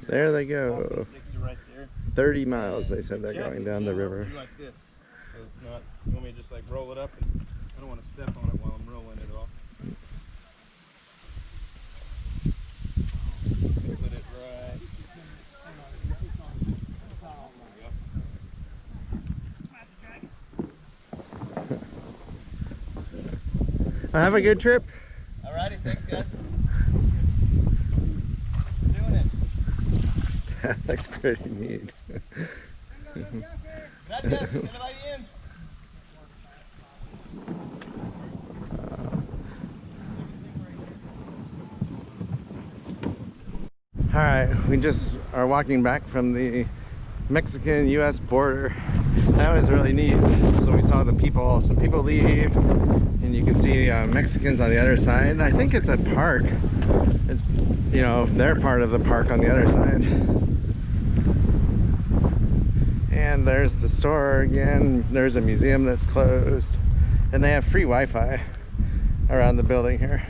There they go. 30 miles they said they're going down the river. Like this. So it's not, you want me to just like roll it up? And I don't want to step on it while I'm rolling it off. Put it right. Have a good trip. Alrighty, thanks guys. Doing it. That looks pretty neat. Alright, we just are walking back from the Mexican-US border. That was really neat. So we saw some people leave, and you can see Mexicans on the other side. I think it's a park. It's, you know, they're part of the park on the other side. And there's the store again. There's a museum that's closed, and they have free Wi-Fi around the building here.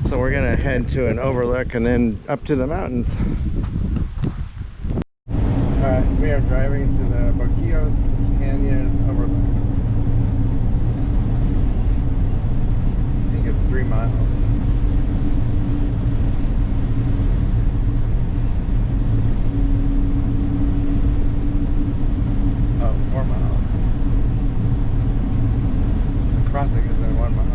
So we're gonna head to an overlook and then up to the mountains. Alright, so we are driving to the Chisos Canyon overlook. I think it's 3 miles. Oh, 4 miles. The crossing is in 1 mile.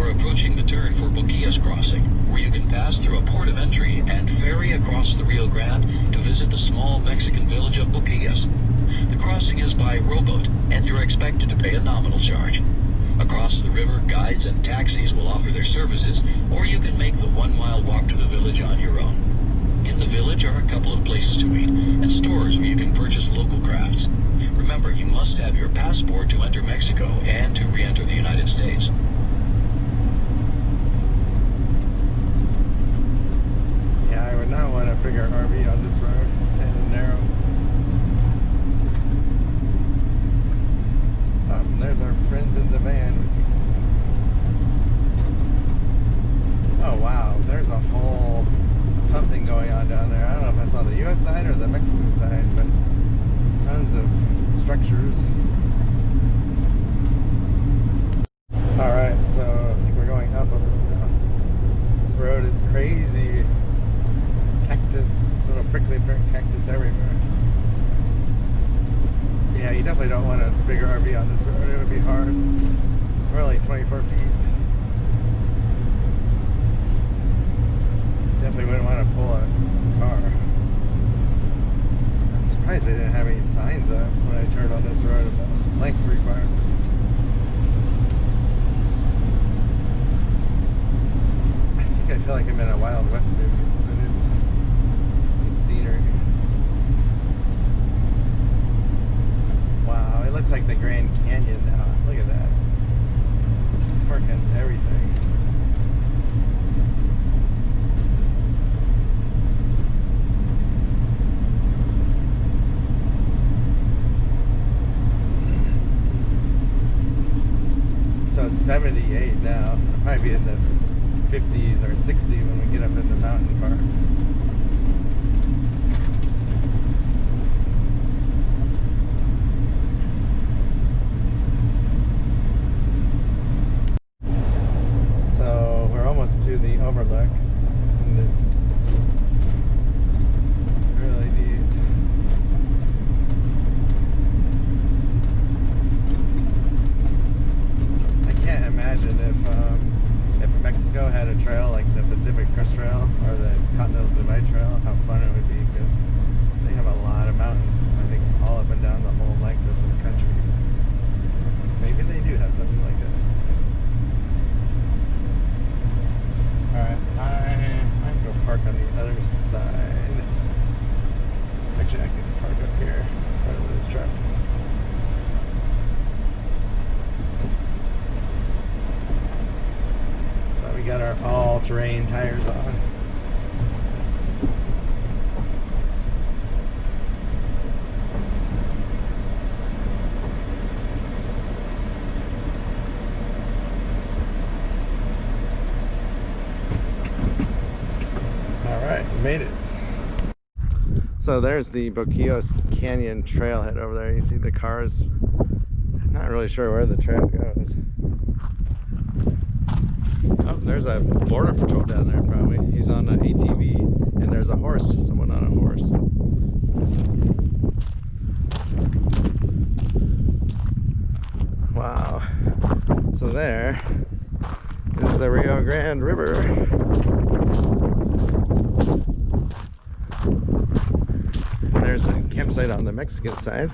Approaching the turn for Chisos Crossing, where you can pass through a port of entry and ferry across the Rio Grande to visit the small Mexican village of Chisos. The crossing is by rowboat, and you're expected to pay a nominal charge. Across the river, guides and taxis will offer their services, or you can make the 1 mile walk to the village on your own. In the village are a couple of places to eat, and stores where you can purchase local crafts. Remember, you must have your passport to enter Mexico and to re-enter the United States. Not want a bigger RV on this road. It's kind of narrow. There's our friends in the van. Oh wow, there's a whole something going on down there. I don't know if that's on the US side or the Mexican side, but tons of structures. Alright, so I think we're going up over now. This road is crazy. Cactus, little prickly pear cactus everywhere. Yeah, you definitely don't want a bigger RV on this road. It would be hard. We're only 24 feet. Definitely wouldn't want to pull a car. I'm surprised they didn't have any signs up when I turned on this road about length requirements. I feel like I'm in a Wild West movie. Is what it is. Scenery. Wow, it looks like the Grand Canyon now. Look at that. This park has everything. So it's 78 now. It'll probably be in the 50s or 60 when we get up in the mountain park. To the overlook, and it's really neat. I can't imagine if Mexico had a trail like the Pacific Crest Trail or the Continental Divide Trail, how fun it would be, because they have a lot of mountains. I think all up and down the whole length of the country. Maybe they do have something like that. Alright, I might go park on the other side. Actually, I can park up here in front of this truck. But we got our all-terrain tires on. right, we made it. So there's the Boquillos Canyon trailhead over there. You see the cars. Not really sure where the trail goes. Oh, there's a border patrol down there probably. He's on an ATV, and there's a horse, someone on a horse. Wow. So there is the Rio Grande River. There's a campsite on the Mexican side.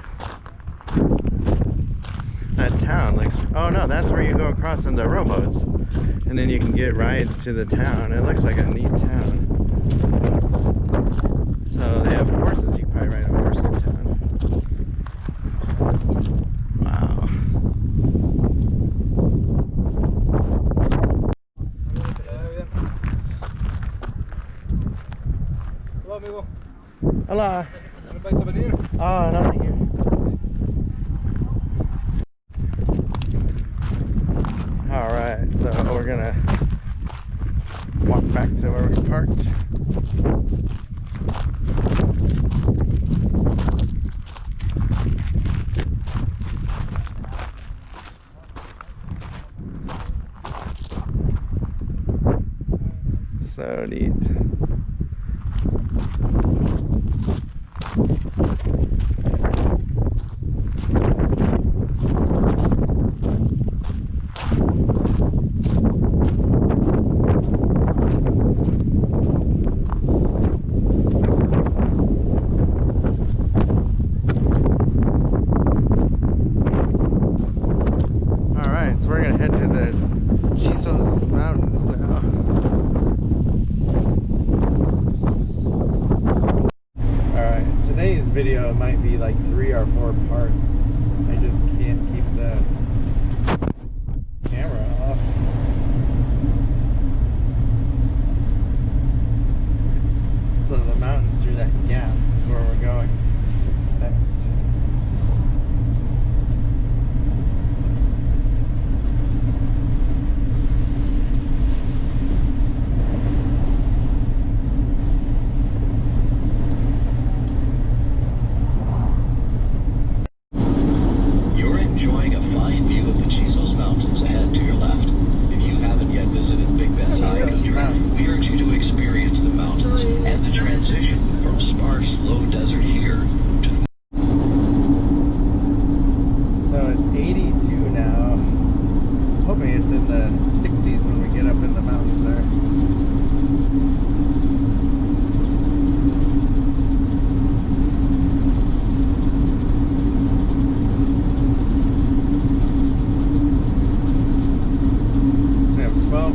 That town looks, oh no, that's where you go across in the rowboats, and then you can get rides to the town. It looks like a neat town. So they have horses. You can probably ride a horse to town. Wow. Hello, amigo. Hola. ¿No vais a venir? Oh, no, thank you. Alright, so we're gonna walk back to where we parked. So neat. Alright, so we're gonna head to the Chisos Mountains now. Alright, today's video might be like 3 or 4 parts. I just can't keep the camera off. So the mountains through that gap is where we're going next. Enjoying a fine view of the Chisos Mountains ahead to your left. If you haven't yet visited Big Bend's high country, we urge you to experience the mountains and the transition from sparse, low desert here to the... So it's 82 now. Hoping it's in the 60s when we get up in the mountains there.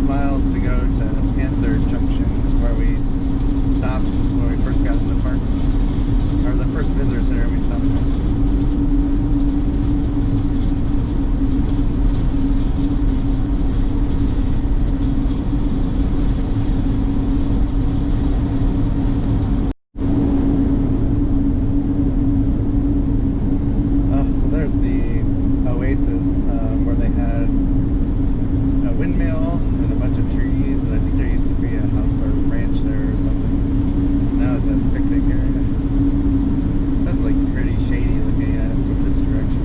Miles to go to Panther Junction, where we stopped when we first got in the park, or the first visitor center we stopped at. Oh, so there's the oasis where they had a windmill and a bunch of trees, and I think there used to be a house or ranch there or something. Now it's a picnic area. That's like pretty shady looking at it from this direction.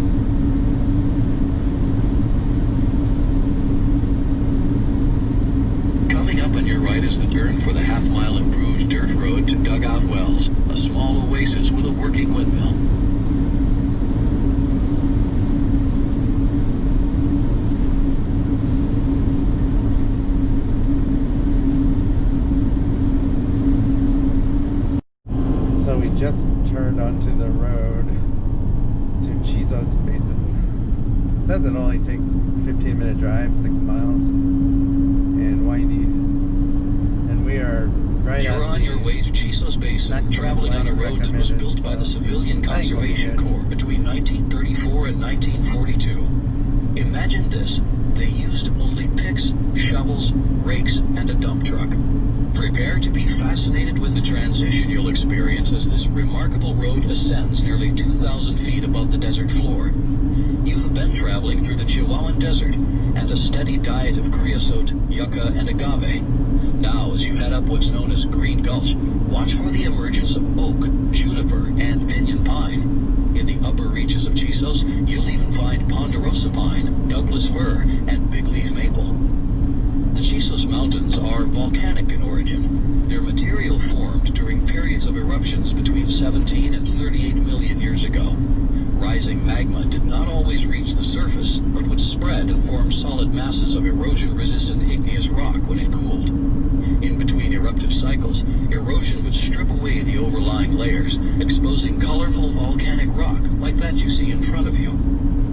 Coming up on your right is the turn for the half-mile improved dirt road to Dugout Wells, a small oasis with a working windmill. Just turned onto the road to Chisos Basin. It says it only takes a 15-minute drive, 6 miles, and windy. And we are right. You're on your way to Chisos Basin, traveling on a road that was built by the Civilian Conservation Corps between 1934 and 1942. Imagine this. They used only picks, shovels, rakes, and a dump truck. Prepare to be fascinated with the transition you'll experience as this remarkable road ascends nearly 2,000 feet above the desert floor. You've been traveling through the Chihuahuan Desert and a steady diet of creosote, yucca, and agave. Now, as you head up what's known as Green Gulch, watch for the emergence of oak, juniper, and pinyon pine. In the upper reaches of Chisos, you'll even find ponderosa pine, Douglas fir, and bigleaf maple. The Chisos Mountains are volcanic in origin. Their material formed during periods of eruptions between 17 and 38 million years ago. Rising magma did not always reach the surface, but would spread and form solid masses of erosion-resistant igneous rock when it cooled. In between eruptive cycles, erosion would strip away the overlying layers, exposing colorful volcanic rock like that you see in front of you.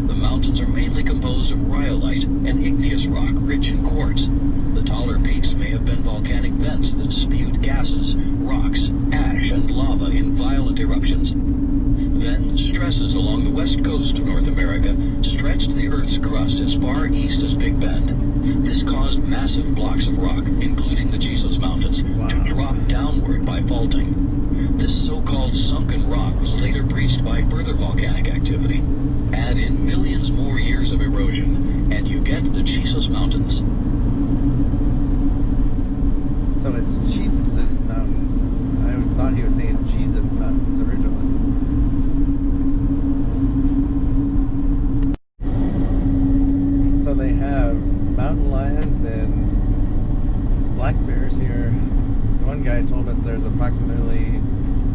The mountains are mainly composed of rhyolite and igneous rock rich in quartz. The taller peaks may have been volcanic vents that spewed gases, rocks, ash, and lava in violent eruptions. Then, stresses along the west coast of North America stretched the Earth's crust as far east as Big Bend. This caused massive blocks of rock, including the Chisos Mountains, to drop downward by faulting. This so-called sunken rock was later breached by further volcanic activity. Add in millions more years of erosion, and you get the Chisos Mountains. So it's Chisos Mountains. I thought he was saying Jesus Mountains originally. So they have mountain lions and black bears here. One guy told us there's approximately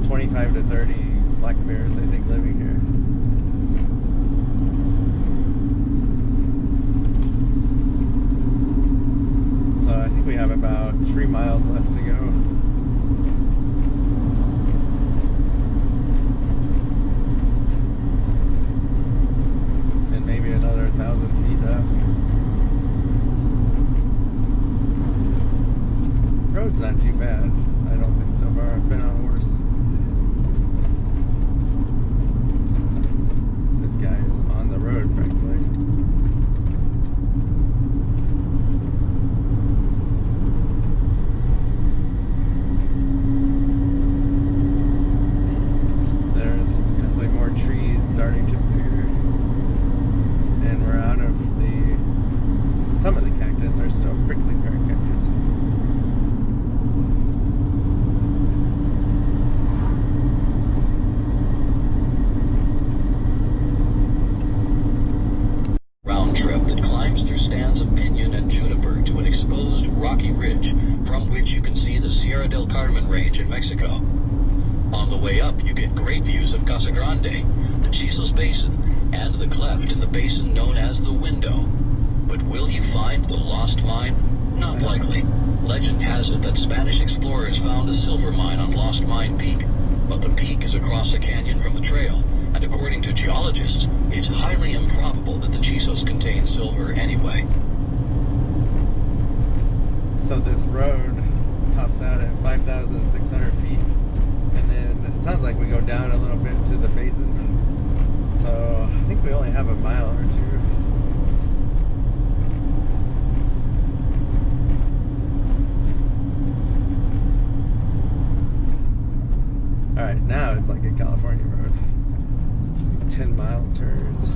25 to 30 black bears, they think, living here. So I think we have about 3 miles left to go. And maybe another 1,000 feet up. Road's not too bad, I don't think, so far. I've been on worse. This guy is on the road practically. There's definitely more trees starting to appear. And we're out of the... Some of the cactus are still prickly pear cactus. Trip that climbs through stands of pinyon and juniper to an exposed rocky ridge from which you can see the Sierra del Carmen range in Mexico. On the way up, you get great views of Casa Grande, the Chisos Basin, and the cleft in the basin known as the Window. But will you find the lost mine? Not likely. Legend has it that Spanish explorers found a silver mine on Lost Mine Peak, but the peak is across a canyon from the trail. And according to geologists, it's highly improbable that the Chisos contain silver anyway. So this road tops out at 5,600 feet, and then it sounds like we go down a little bit to the basin. So I think we only have a mile or two. Alright, now it's like a California road. 10-mile turns.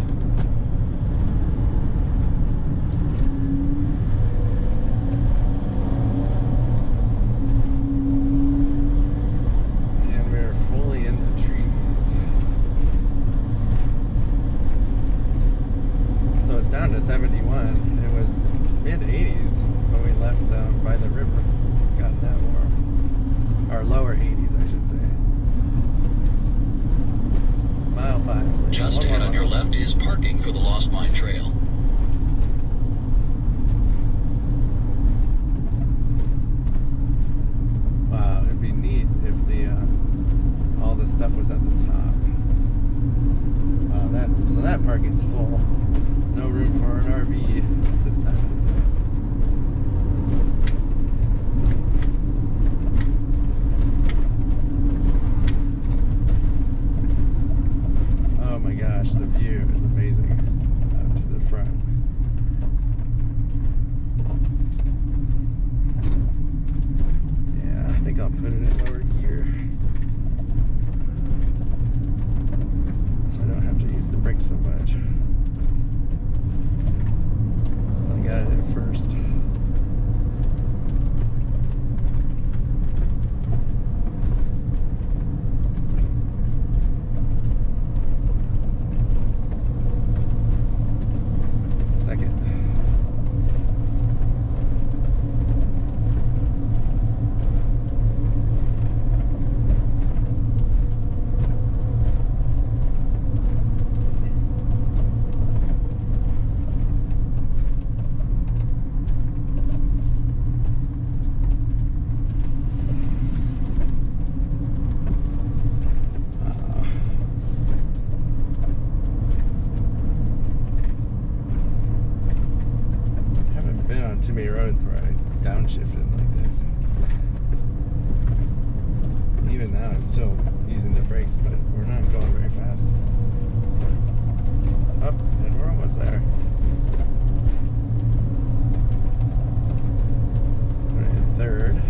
And we're fully in the trees. So it's down to 71. It was mid-80s when we left by the river. Got that warm. Or lower 80s, I should say. Mile 5. So just ahead on your left is parking for the Lost Mine Trail. Wow, it'd be neat if the all the stuff was at the top. Wow, so that parking's full. No room for an RV this time. Oh my gosh, the view is amazing out to the front. Yeah, I think I'll put it in lower gear so I don't have to use the brakes so much. So I got it in first. still using the brakes, but we're not going very fast. Up, and we're almost there. We're in third.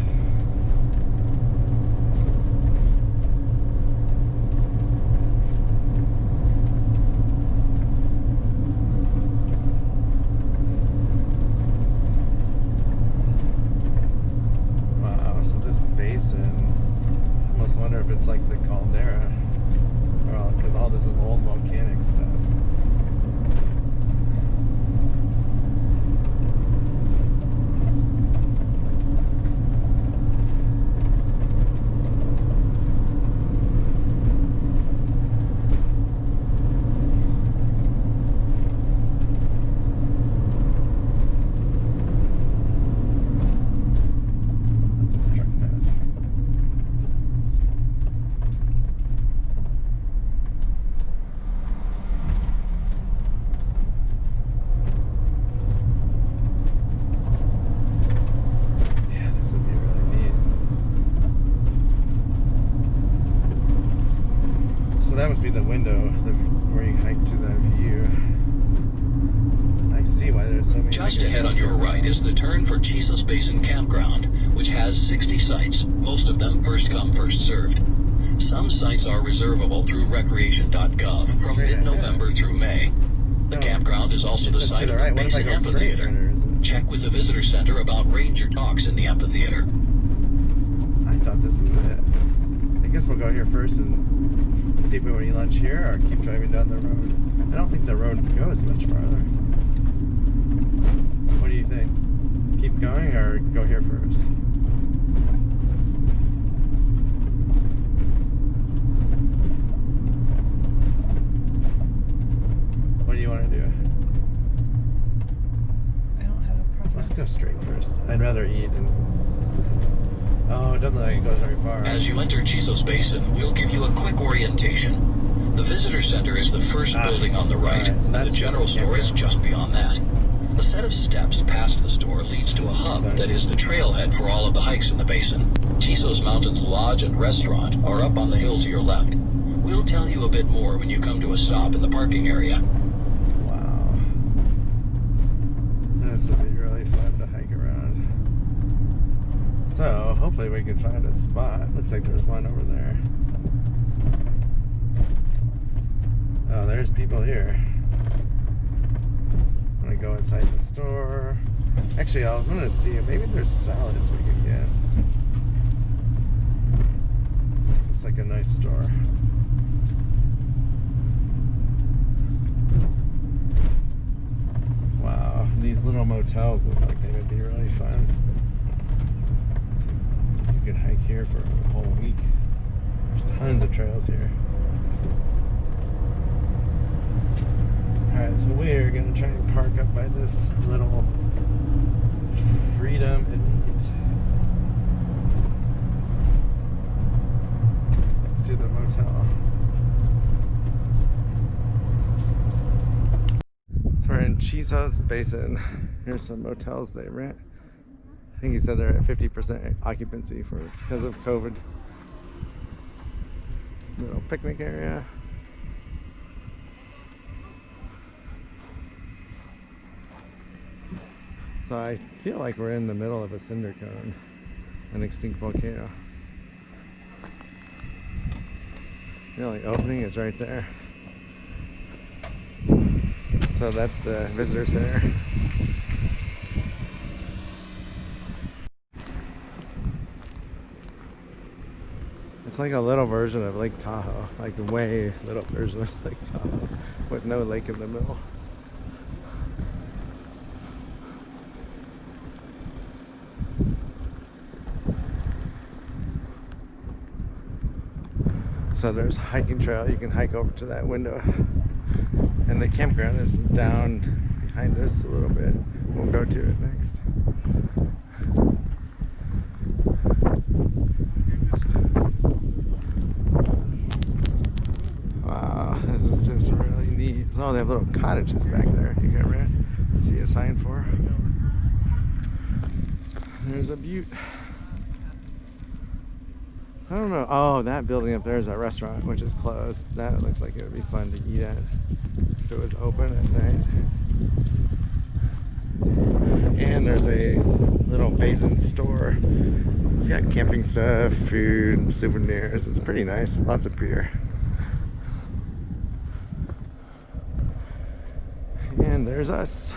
Wow, so this basin, I almost wonder if it's like the caldera, because all this is old volcanic stuff. That must be the window where you hike to that view. I see why there's so many. Just ahead on your right is the turn for Chisos Basin Campground, which has 60 sites, most of them first come, first served. Some sites are reservable through recreation.gov from mid-November through May. The campground is also the site of the Basin Amphitheater. Check with the visitor center about ranger talks in the amphitheater. I thought this was it. I guess we'll go here first and see if we want to eat lunch here or keep driving down the road. I don't think the road goes much farther. What do you think? Keep going or go here first? What do you want to do? I don't have a preference. Let's go straight first. I'd rather eat and... Oh, it doesn't look like it goes very far. As you enter Chisos Basin, we'll give you a quick orientation. The visitor center is the first building on the right, so and the general store is just beyond that. A set of steps past the store leads to a hub that is the trailhead for all of the hikes in the basin. Chisos Mountains Lodge and Restaurant are up on the hill to your left. We'll tell you a bit more when you come to a stop in the parking area. Wow. This would be really fun to hike around. So, hopefully we can find a spot. Looks like there's one over there. Oh, there's people here. I'm gonna go inside the store. Actually, I'm gonna see. Maybe there's salads we can get. Looks like a nice store. Wow, these little motels look like they would be really fun. You could hike here for a whole week. There's tons of trails here. Alright, so we're gonna try and park up by this little Freedom and Eat next to the motel. So we're in Chisos Basin. Here's some motels they rent. I think he said they're at 50% occupancy because of COVID. Little picnic area. So I feel like we're in the middle of a cinder cone, an extinct volcano. The only opening is right there. So that's the visitor center. It's like a little version of Lake Tahoe, like a way little version of Lake Tahoe with no lake in the middle. So there's a hiking trail. You can hike over to that window. And the campground is down behind us a little bit. We'll go to it next. Wow, this is just really neat. Oh, they have little cottages back there you can rent. See a sign for. There's a butte. I don't know. Oh, that building up there is a restaurant, which is closed. That looks like it would be fun to eat at if it was open at night. And there's a little Basin store. It's got camping stuff, food, souvenirs. It's pretty nice. Lots of beer. And there's us.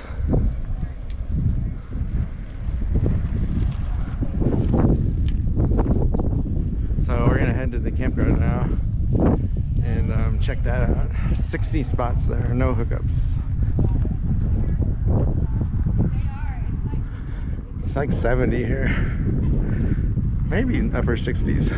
So we're gonna head to the campground now and check that out. 60 spots there, no hookups. It's like 70 here, maybe upper 60s.